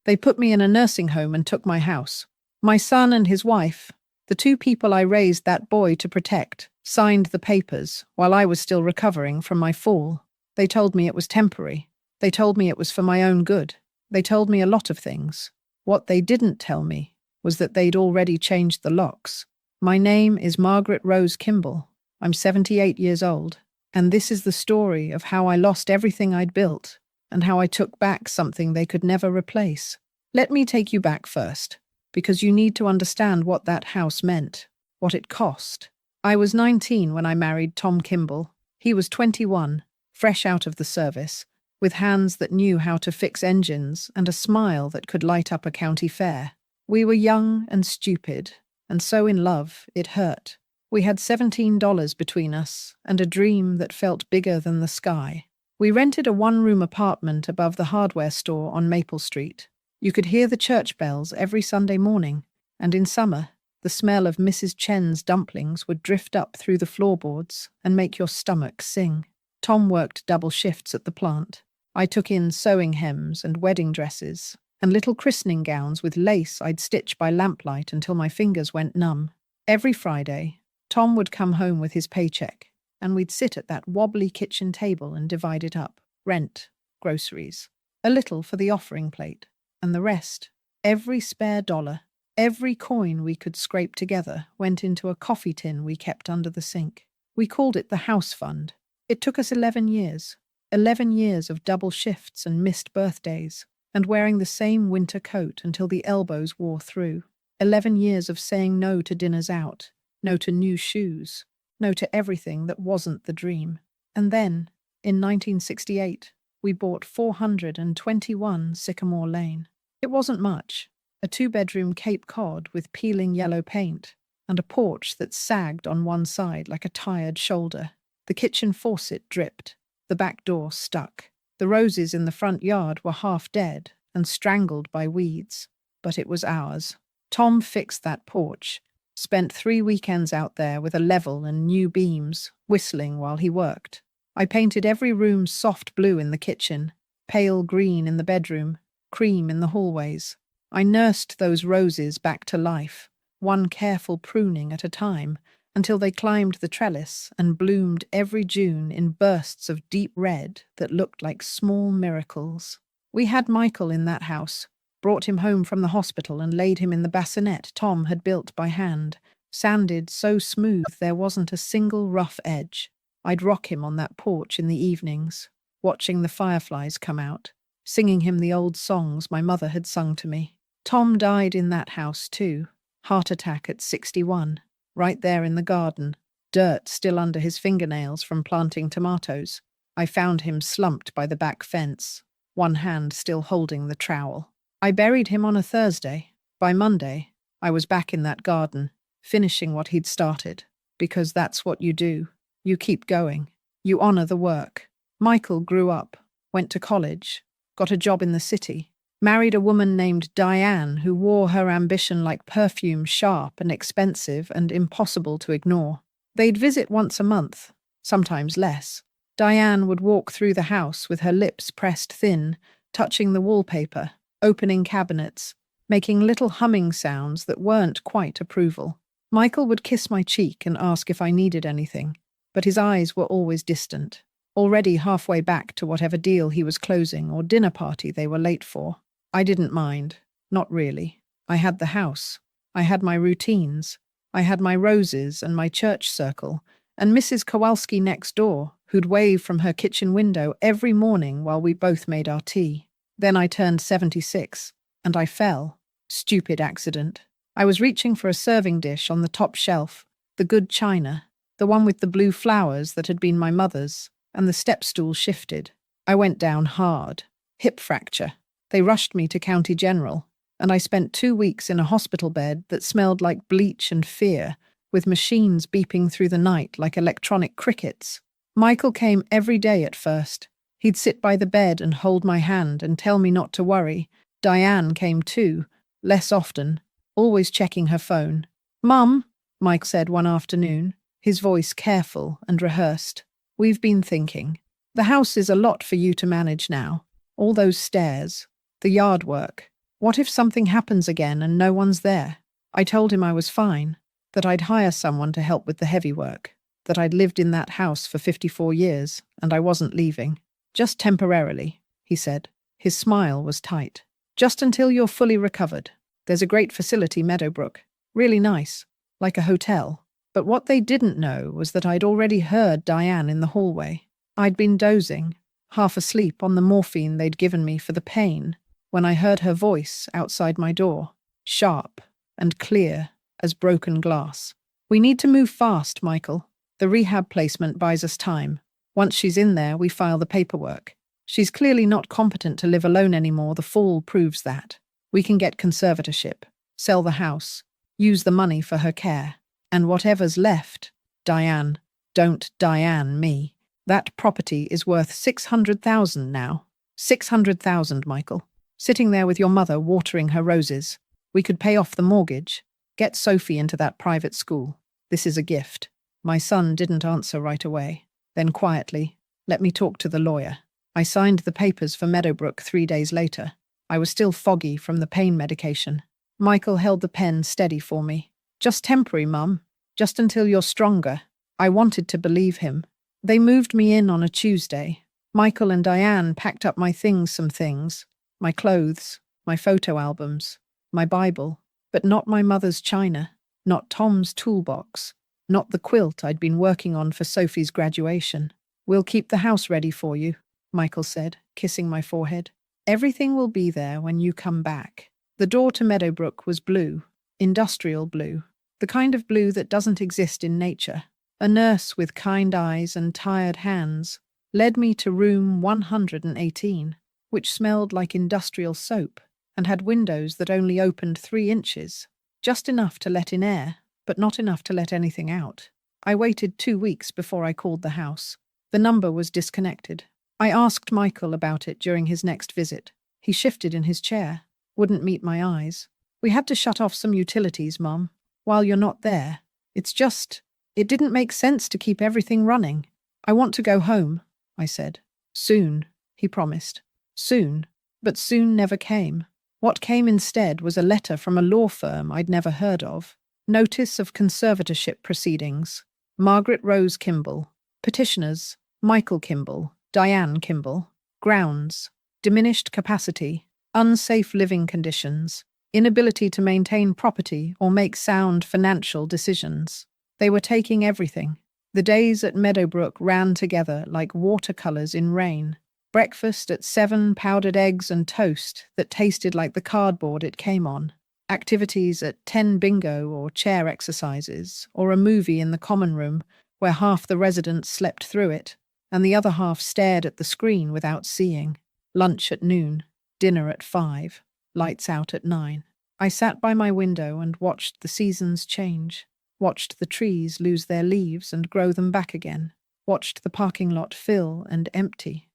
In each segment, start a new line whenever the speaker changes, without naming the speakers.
They put me in a nursing home and took my house. My son and his wife, the two people I raised that boy to protect, signed the papers while I was still recovering from my fall. They told me it was temporary. They told me it was for my own good. They told me a lot of things. What they didn't tell me was that they'd already changed the locks. My name is Margaret Rose Kimball. I'm 78 years old, and this is the story of how I lost everything I'd built and how I took back something they could never replace. Let me take you back first, because you need to understand what that house meant, what it cost. I was 19 when I married Tom Kimball. He was 21, fresh out of the service, with hands that knew how to fix engines and a smile that could light up a county fair. We were young and stupid, and so in love it hurt. We had $17 between us and a dream that felt bigger than the sky. We rented a one-room apartment above the hardware store on Maple Street. You could hear the church bells every Sunday morning, and in summer, the smell of Mrs. Chen's dumplings would drift up through the floorboards and make your stomach sing. Tom worked double shifts at the plant. I took in sewing hems and wedding dresses, and little christening gowns with lace I'd stitch by lamplight until my fingers went numb. Every Friday, Tom would come home with his paycheck, and we'd sit at that wobbly kitchen table and divide it up. Rent, groceries, a little for the offering plate, and the rest, every spare dollar, every coin we could scrape together went into a coffee tin we kept under the sink. We called it the house fund. It took us 11 years. 11 years of double shifts and missed birthdays, and wearing the same winter coat until the elbows wore through. 11 years of saying no to dinners out, no to new shoes, no to everything that wasn't the dream. And then, in 1968, we bought 421 Sycamore Lane. It wasn't much, a two-bedroom Cape Cod with peeling yellow paint, and a porch that sagged on one side like a tired shoulder. The kitchen faucet dripped. The back door stuck. The roses in the front yard were half dead and strangled by weeds. But it was ours. Tom fixed that porch, spent 3 weekends out there with a level and new beams, whistling while he worked. I painted every room soft blue in the kitchen, pale green in the bedroom, cream in the hallways. I nursed those roses back to life, one careful pruning at a time, until they climbed the trellis and bloomed every June in bursts of deep red that looked like small miracles. We had Michael in that house, brought him home from the hospital and laid him in the bassinet Tom had built by hand, sanded so smooth there wasn't a single rough edge. I'd rock him on that porch in the evenings, watching the fireflies come out, singing him the old songs my mother had sung to me. Tom died in that house too, heart attack at 61. Right there in the garden, dirt still under his fingernails from planting tomatoes. I found him slumped by the back fence, one hand still holding the trowel. I buried him on a Thursday. By Monday, I was back in that garden, finishing what he'd started. Because that's what you do. You keep going. You honor the work. Michael grew up, went to college, got a job in the city, married a woman named Diane who wore her ambition like perfume, sharp and expensive and impossible to ignore. They'd visit once a month, sometimes less. Diane would walk through the house with her lips pressed thin, touching the wallpaper, opening cabinets, making little humming sounds that weren't quite approval. Michael would kiss my cheek and ask if I needed anything, but his eyes were always distant, already halfway back to whatever deal he was closing or dinner party they were late for. I didn't mind. Not really. I had the house. I had my routines. I had my roses and my church circle, and Mrs. Kowalski next door, who'd wave from her kitchen window every morning while we both made our tea. Then I turned 76, and I fell. Stupid accident. I was reaching for a serving dish on the top shelf, the good china, the one with the blue flowers that had been my mother's, and the step stool shifted. I went down hard. Hip fracture. They rushed me to County General, and I spent 2 weeks in a hospital bed that smelled like bleach and fear, with machines beeping through the night like electronic crickets. Michael came every day at first. He'd sit by the bed and hold my hand and tell me not to worry. Diane came too, less often, always checking her phone. "Mum," Mike said one afternoon, his voice careful and rehearsed. "We've been thinking. The house is a lot for you to manage now. All those stairs, the yard work, What if something happens again and no one's there? I told him I was fine, that I'd hire someone to help with the heavy work, that I'd lived in that house for 54 years and I wasn't leaving. Just temporarily, he said. His smile was tight. Just until you're fully recovered. There's a great facility, Meadowbrook. Really nice, like a hotel. But what they didn't know was that I'd already heard Diane in the hallway. I'd been dozing, half asleep on the morphine they'd given me for the pain, when I heard her voice outside my door, sharp and clear as broken glass. We need to move fast, Michael. The rehab placement buys us time. Once she's in there, we file the paperwork. She's clearly not competent to live alone anymore. The fall proves that. We can get conservatorship, sell the house, use the money for her care. And whatever's left, Diane, don't Diane me. That property is worth 600,000 now. 600,000, Michael. Sitting there with your mother watering her roses. We could pay off the mortgage, get Sophie into that private school. This is a gift. My son didn't answer right away. Then quietly, let me talk to the lawyer. I signed the papers for Meadowbrook 3 days later. I was still foggy from the pain medication. Michael held the pen steady for me. Just temporary, Mum. Just until you're stronger. I wanted to believe him. They moved me in on a Tuesday. Michael and Diane packed up my things, some things. My clothes, my photo albums, my Bible, but not my mother's china, not Tom's toolbox, not the quilt I'd been working on for Sophie's graduation. We'll keep the house ready for you, Michael said, kissing my forehead. Everything will be there when you come back. The door to Meadowbrook was blue, industrial blue, the kind of blue that doesn't exist in nature. A nurse with kind eyes and tired hands led me to room 118, which smelled like industrial soap and had windows that only opened 3 inches, just enough to let in air, but not enough to let anything out. I waited 2 weeks before I called the house. The number was disconnected. I asked Michael about it during his next visit. He shifted in his chair, wouldn't meet my eyes. We had to shut off some utilities, Mum, while you're not there. It didn't make sense to keep everything running. I want to go home, I said. Soon, he promised. Soon, but soon never came. What came instead was a letter from a law firm I'd never heard of. Notice of conservatorship proceedings. Margaret Rose Kimball. Petitioners, Michael Kimball, Diane Kimball. Grounds, diminished capacity, unsafe living conditions, inability to maintain property or make sound financial decisions. They were taking everything. The days at Meadowbrook ran together like watercolors in rain. Breakfast at 7 powdered eggs and toast that tasted like the cardboard it came on. Activities at 10 bingo or chair exercises, or a movie in the common room where half the residents slept through it, and the other half stared at the screen without seeing. Lunch at noon, dinner at 5, lights out at 9. I sat by my window and watched the seasons change, watched the trees lose their leaves and grow them back again, watched the parking lot fill and empty,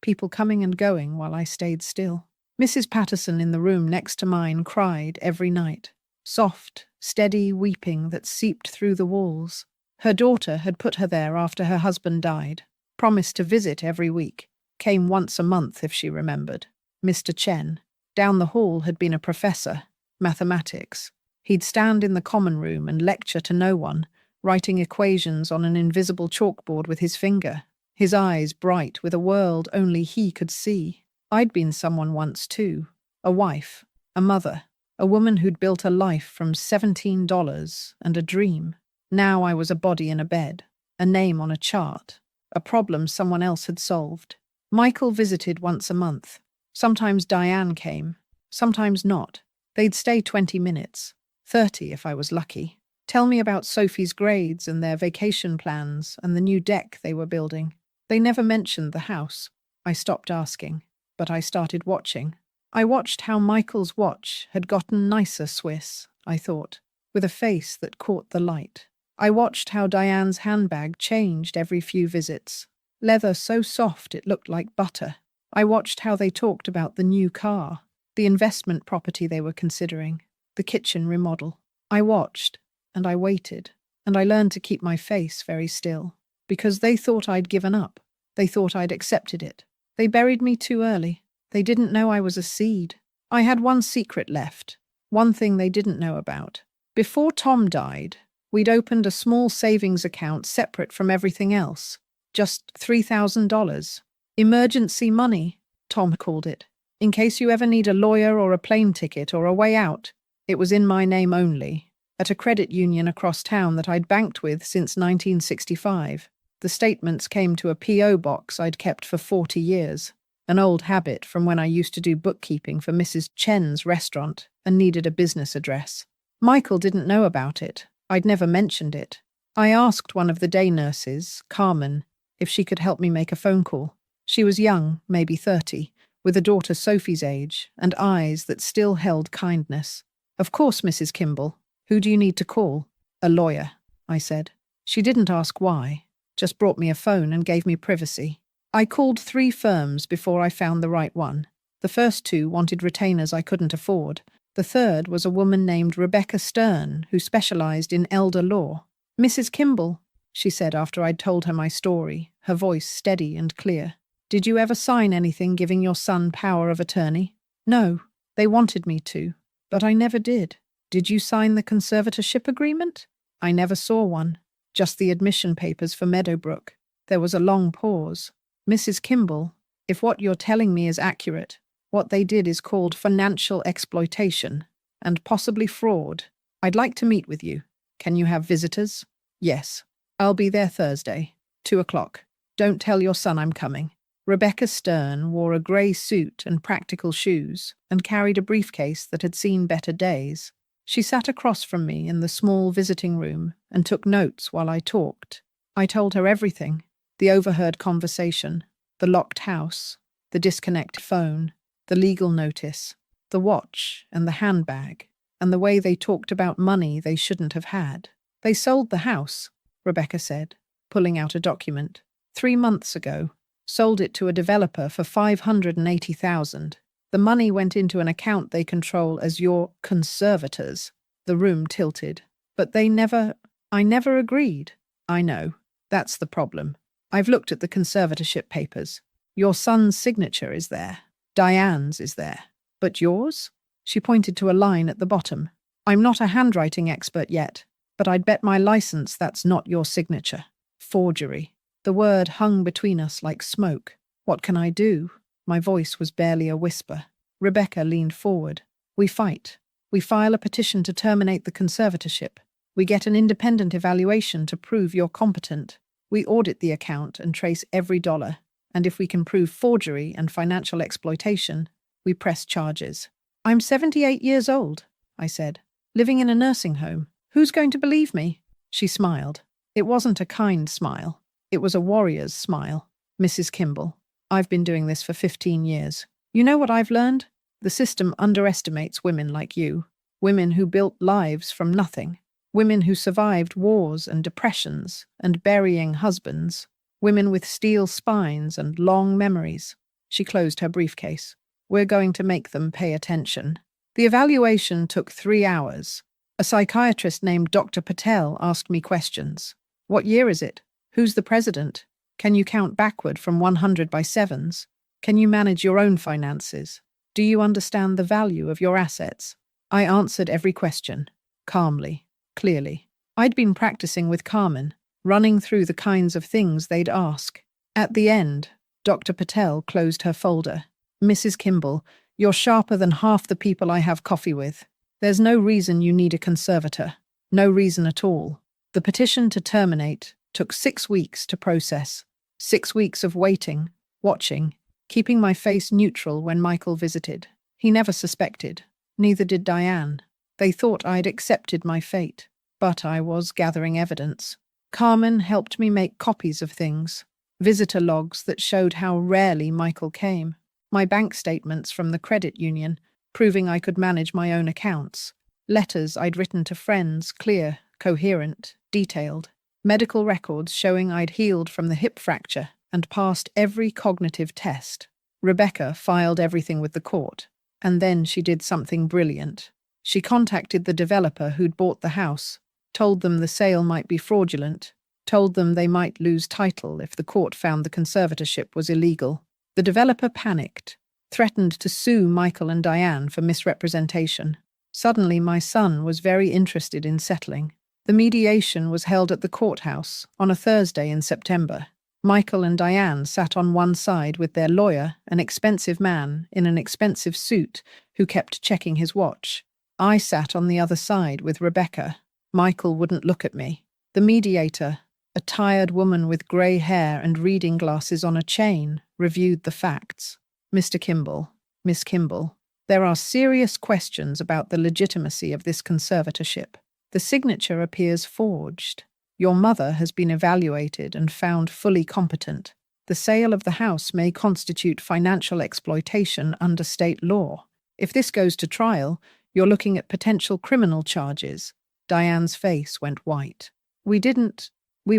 people coming and going while I stayed still. Mrs. Patterson in the room next to mine cried every night, soft, steady weeping that seeped through the walls. Her daughter had put her there after her husband died, promised to visit every week, came once a month if she remembered. Mr. Chen, down the hall, had been a professor, mathematics. He'd stand in the common room and lecture to no one, writing equations on an invisible chalkboard with his finger, his eyes bright with a world only he could see. I'd been someone once too, a wife, a mother, a woman who'd built a life from $17 and a dream. Now I was a body in a bed, a name on a chart, a problem someone else had solved. Michael visited once a month. Sometimes Diane came, sometimes not. They'd stay 20 minutes, 30 if I was lucky. Tell me about Sophie's grades and their vacation plans and the new deck they were building. They never mentioned the house. I stopped asking, but I started watching. I watched how Michael's watch had gotten nicer Swiss, I thought, with a face that caught the light. I watched how Diane's handbag changed every few visits, leather so soft it looked like butter. I watched how they talked about the new car, the investment property they were considering, the kitchen remodel. I watched, and I waited, and I learned to keep my face very still, because they thought I'd given up. They thought I'd accepted it. They buried me too early. They didn't know I was a seed. I had one secret left, one thing they didn't know about. Before Tom died, we'd opened a small savings account separate from everything else. Just $3,000. Emergency money, Tom called it. In case you ever need a lawyer or a plane ticket or a way out. It was in my name only, at a credit union across town that I'd banked with since 1965. The statements came to a P.O. box I'd kept for 40 years, an old habit from when I used to do bookkeeping for Mrs. Chen's restaurant and needed a business address. Michael didn't know about it. I'd never mentioned it. I asked one of the day nurses, Carmen, if she could help me make a phone call. She was young, maybe 30, with a daughter Sophie's age and eyes that still held kindness. Of course, Mrs. Kimball. Who do you need to call? A lawyer, I said. She didn't ask why, just brought me a phone and gave me privacy. I called 3 firms before I found the right one. The first 2 wanted retainers I couldn't afford. The third was a woman named Rebecca Stern, who specialized in elder law. Mrs. Kimball, she said after I'd told her my story, her voice steady and clear. Did you ever sign anything giving your son power of attorney? No, they wanted me to, but I never did. Did you sign the conservatorship agreement? I never saw one, just the admission papers for Meadowbrook. There was a long pause. Mrs. Kimball, if what you're telling me is accurate, what they did is called financial exploitation and possibly fraud. I'd like to meet with you. Can you have visitors? Yes. I'll be there Thursday, 2:00. Don't tell your son I'm coming. Rebecca Stern wore a grey suit and practical shoes and carried a briefcase that had seen better days. She sat across from me in the small visiting room and took notes while I talked. I told her everything, the overheard conversation, the locked house, the disconnected phone, the legal notice, the watch and the handbag, and the way they talked about money they shouldn't have had. They sold the house, Rebecca said, pulling out a document. 3 months ago. Sold it to a developer for $580,000. The money went into an account they control as your conservators. The room tilted. But I never agreed. I know. That's the problem. I've looked at the conservatorship papers. Your son's signature is there. Diane's is there. But yours? She pointed to a line at the bottom. I'm not a handwriting expert yet, but I'd bet my license that's not your signature. Forgery. The word hung between us like smoke. What can I do? My voice was barely a whisper. Rebecca leaned forward. We fight. We file a petition to terminate the conservatorship. We get an independent evaluation to prove you're competent. We audit the account and trace every dollar. And if we can prove forgery and financial exploitation, we press charges. I'm 78 years old, I said, living in a nursing home. Who's going to believe me? She smiled. It wasn't a kind smile. It was a warrior's smile. Mrs. Kimball, I've been doing this for 15 years. You know what I've learned? The system underestimates women like you. Women who built lives from nothing. Women who survived wars and depressions and burying husbands. Women with steel spines and long memories. She closed her briefcase. We're going to make them pay attention. The evaluation took 3 hours. A psychiatrist named Dr. Patel asked me questions. What year is it? Who's the president? Can you count backward from 100 by 7s? Can you manage your own finances? Do you understand the value of your assets? I answered every question, calmly, clearly. I'd been practicing with Carmen, running through the kinds of things they'd ask. At the end, Dr. Patel closed her folder. Mrs. Kimball, you're sharper than half the people I have coffee with. There's no reason you need a conservator. No reason at all. The petition to terminate took 6 weeks to process. 6 weeks of waiting, watching, keeping my face neutral when Michael visited. He never suspected. Neither did Diane. They thought I'd accepted my fate. But I was gathering evidence. Carmen helped me make copies of things. Visitor logs that showed how rarely Michael came. My bank statements from the credit union, proving I could manage my own accounts. Letters I'd written to friends, clear, coherent, detailed. Medical records showing I'd healed from the hip fracture and passed every cognitive test. Rebecca filed everything with the court, and then she did something brilliant. She contacted the developer who'd bought the house, told them the sale might be fraudulent, told them they might lose title if the court found the conservatorship was illegal. The developer panicked, threatened to sue Michael and Diane for misrepresentation. Suddenly, my son was very interested in settling. The mediation was held at the courthouse on a Thursday in September. Michael and Diane sat on one side with their lawyer, an expensive man in an expensive suit who kept checking his watch. I sat on the other side with Rebecca. Michael wouldn't look at me. The mediator, a tired woman with grey hair and reading glasses on a chain, reviewed the facts. Mr. Kimball, Miss Kimball, there are serious questions about the legitimacy of this conservatorship. The signature appears forged. Your mother has been evaluated and found fully competent. The sale of the house may constitute financial exploitation under state law. If this goes to trial, you're looking at potential criminal charges. Diane's face went white. We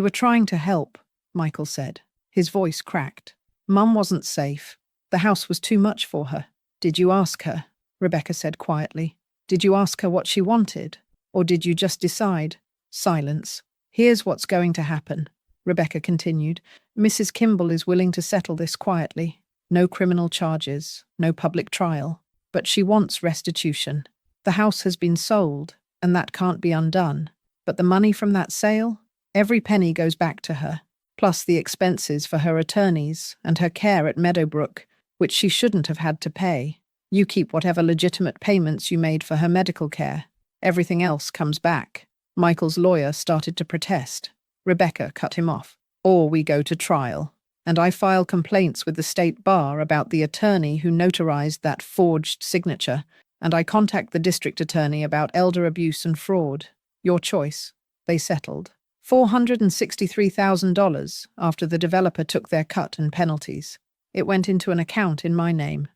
were trying to help, Michael said. His voice cracked. Mum wasn't safe. The house was too much for her. Did you ask her? Rebecca said quietly. Did you ask her what she wanted? Or did you just decide? Silence. Here's what's going to happen, Rebecca continued. Mrs. Kimball is willing to settle this quietly. No criminal charges, no public trial. But she wants restitution. The house has been sold, and that can't be undone. But the money from that sale? Every penny goes back to her, plus the expenses for her attorneys and her care at Meadowbrook, which she shouldn't have had to pay. You keep whatever legitimate payments you made for her medical care. Everything else comes back. Michael's lawyer started to protest. Rebecca cut him off. Or we go to trial, and I file complaints with the state bar about the attorney who notarized that forged signature, and I contact the district attorney about elder abuse and fraud. Your choice. They settled. $463,000 after the developer took their cut and penalties. It went into an account in my name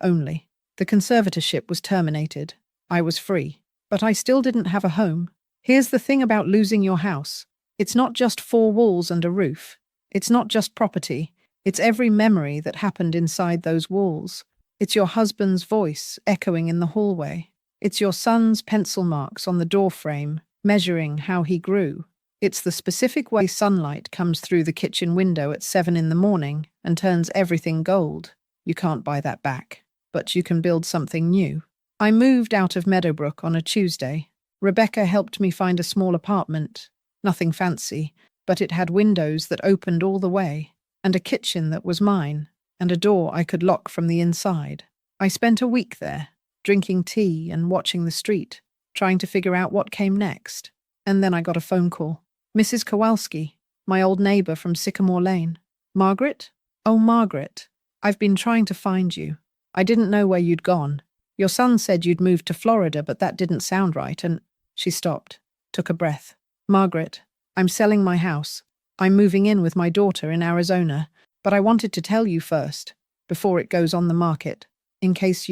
only. The conservatorship was terminated. I was free. But I still didn't have a home. Here's the thing about losing your house. It's not just four walls and a roof. It's not just property. It's every memory that happened inside those walls. It's your husband's voice echoing in the hallway. It's your son's pencil marks on the doorframe, measuring how he grew. It's the specific way sunlight comes through the kitchen window at 7 in the morning and turns everything gold. You can't buy that back, but you can build something new. I moved out of Meadowbrook on a Tuesday. Rebecca helped me find a small apartment. Nothing fancy, but it had windows that opened all the way, and a kitchen that was mine, and a door I could lock from the inside. I spent a week there, drinking tea and watching the street, trying to figure out what came next. And then I got a phone call. Mrs. Kowalski, my old neighbor from Sycamore Lane. Margaret? Oh, Margaret. I've been trying to find you. I didn't know where you'd gone. Your son said you'd moved to Florida, but that didn't sound right, and she stopped, took a breath. Margaret, I'm selling my house. I'm moving in with my daughter in Arizona, but I wanted to tell you first, before it goes on the market, in case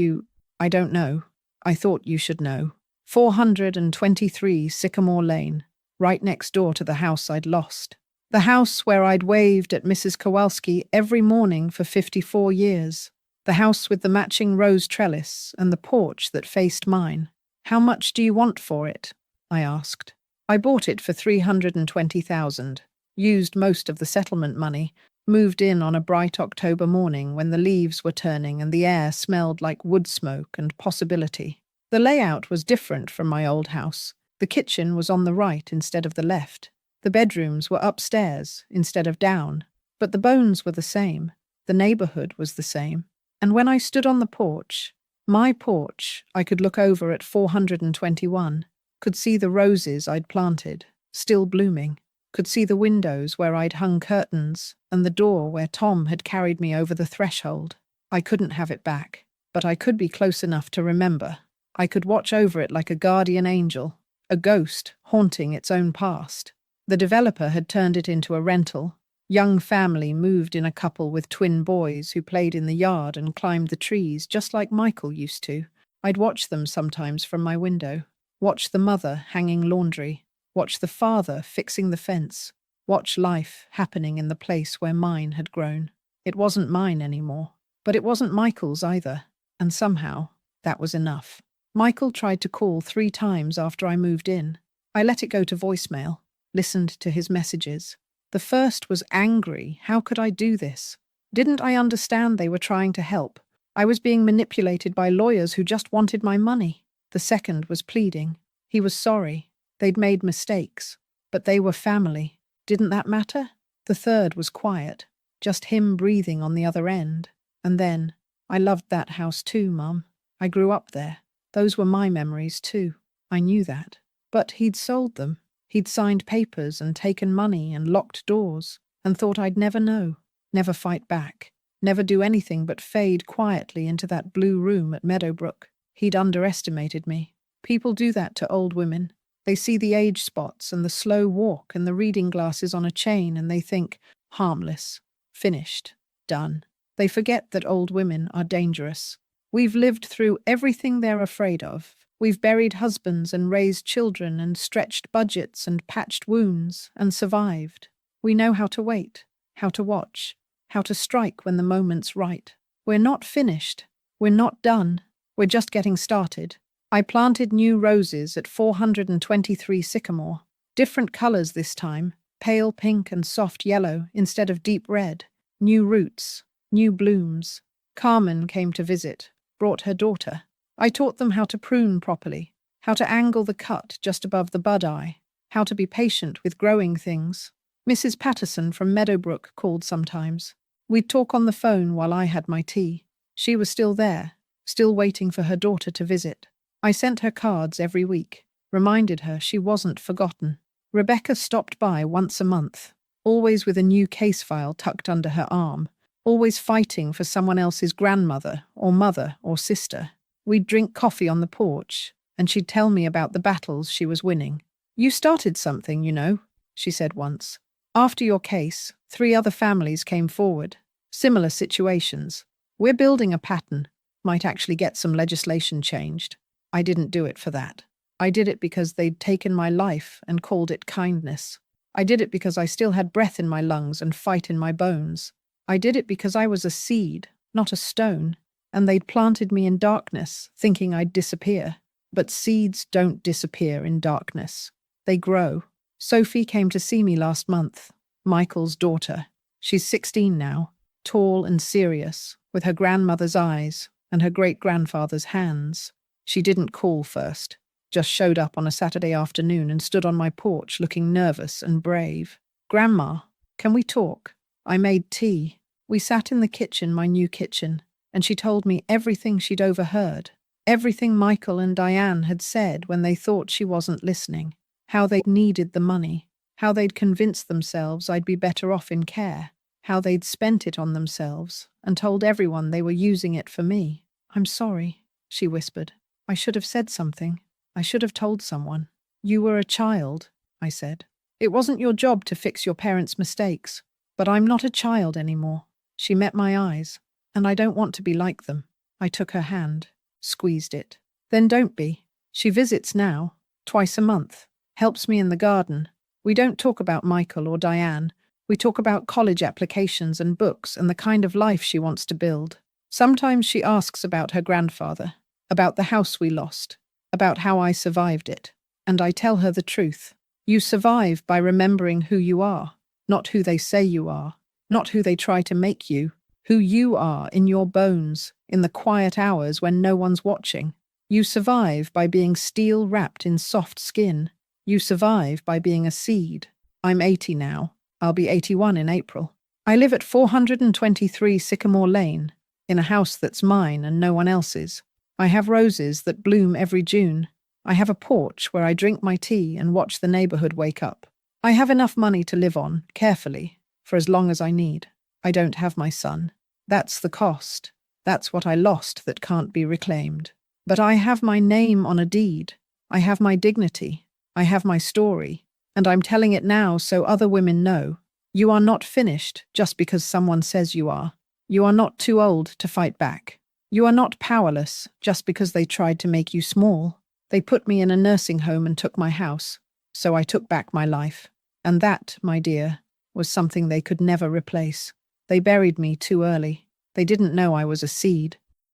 I don't know. I thought you should know. 423 Sycamore Lane, right next door to the house I'd lost. The house where I'd waved at Mrs. Kowalski every morning for 54 years. The house with the matching rose trellis and the porch that faced mine. How much do you want for it? I asked. I bought it for $320,000, used most of the settlement money, moved in on a bright October morning when the leaves were turning and the air smelled like wood smoke and possibility. The layout was different from my old house. The kitchen was on the right instead of the left. The bedrooms were upstairs instead of down, but the bones were the same. The neighborhood was the same. And when I stood on the porch, my porch, I could look over at 421, could see the roses I'd planted, still blooming, could see the windows where I'd hung curtains and the door where Tom had carried me over the threshold. I couldn't have it back, but I could be close enough to remember. I could watch over it like a guardian angel, a ghost haunting its own past. The developer had turned it into a rental. Young family moved in, a couple with twin boys who played in the yard and climbed the trees just like Michael used to. I'd watch them sometimes from my window, watch the mother hanging laundry, watch the father fixing the fence, watch life happening in the place where mine had grown. It wasn't mine anymore, but it wasn't Michael's either, and somehow that was enough. Michael tried to call 3 times after I moved in. I let it go to voicemail, listened to his messages. The first was angry. How could I do this? Didn't I understand they were trying to help? I was being manipulated by lawyers who just wanted my money. The second was pleading. He was sorry. They'd made mistakes. But they were family. Didn't that matter? The third was quiet. Just him breathing on the other end. And then, I loved that house too, Mum. I grew up there. Those were my memories too. I knew that. But he'd sold them. He'd signed papers and taken money and locked doors and thought I'd never know, never fight back, never do anything but fade quietly into that blue room at Meadowbrook. He'd underestimated me. People do that to old women. They see the age spots and the slow walk and the reading glasses on a chain and they think, harmless, finished, done. They forget that old women are dangerous. We've lived through everything they're afraid of. We've buried husbands and raised children and stretched budgets and patched wounds and survived. We know how to wait, how to watch, how to strike when the moment's right. We're not finished. We're not done. We're just getting started. I planted new roses at 423 Sycamore. Different colors this time, pale pink and soft yellow instead of deep red. New roots, new blooms. Carmen came to visit, brought her daughter. I taught them how to prune properly, how to angle the cut just above the bud eye, how to be patient with growing things. Mrs. Patterson from Meadowbrook called sometimes. We'd talk on the phone while I had my tea. She was still there, still waiting for her daughter to visit. I sent her cards every week, reminded her she wasn't forgotten. Rebecca stopped by once a month, always with a new case file tucked under her arm, always fighting for someone else's grandmother or mother or sister. We'd drink coffee on the porch, and she'd tell me about the battles she was winning. "You started something, you know," she said once. "After your case, 3 other families came forward. Similar situations. We're building a pattern. Might actually get some legislation changed." I didn't do it for that. I did it because they'd taken my life and called it kindness. I did it because I still had breath in my lungs and fight in my bones. I did it because I was a seed, not a stone, and they'd planted me in darkness, thinking I'd disappear. But seeds don't disappear in darkness. They grow. Sophie came to see me last month, Michael's daughter. She's 16 now, tall and serious, with her grandmother's eyes and her great-grandfather's hands. She didn't call first, just showed up on a Saturday afternoon and stood on my porch looking nervous and brave. "Grandma, can we talk?" I made tea. We sat in the kitchen, my new kitchen, and she told me everything she'd overheard, everything Michael and Diane had said when they thought she wasn't listening, how they'd needed the money, how they'd convinced themselves I'd be better off in care, how they'd spent it on themselves and told everyone they were using it for me. "I'm sorry," she whispered. "I should have said something. I should have told someone." "You were a child," I said. "It wasn't your job to fix your parents' mistakes. But I'm not a child anymore." She met my eyes, and I don't want to be like them. I took her hand, squeezed it. "Then don't be." She visits now, twice a month, helps me in the garden. We don't talk about Michael or Diane. We talk about college applications and books and the kind of life she wants to build. Sometimes she asks about her grandfather, about the house we lost, about how I survived it. And I tell her the truth. You survive by remembering who you are, not who they say you are, not who they try to make you, who you are in your bones, in the quiet hours when no one's watching. You survive by being steel wrapped in soft skin. You survive by being a seed. I'm 80 now. I'll be 81 in April. I live at 423 Sycamore Lane, in a house that's mine and no one else's. I have roses that bloom every June. I have a porch where I drink my tea and watch the neighborhood wake up. I have enough money to live on, carefully, for as long as I need. I don't have my son. That's the cost. That's what I lost that can't be reclaimed. But I have my name on a deed. I have my dignity. I have my story. And I'm telling it now so other women know. You are not finished just because someone says you are. You are not too old to fight back. You are not powerless just because they tried to make you small. They put me in a nursing home and took my house, so I took back my life. And that, my dear, was something they could never replace. They buried me too early. They didn't know I was a seed.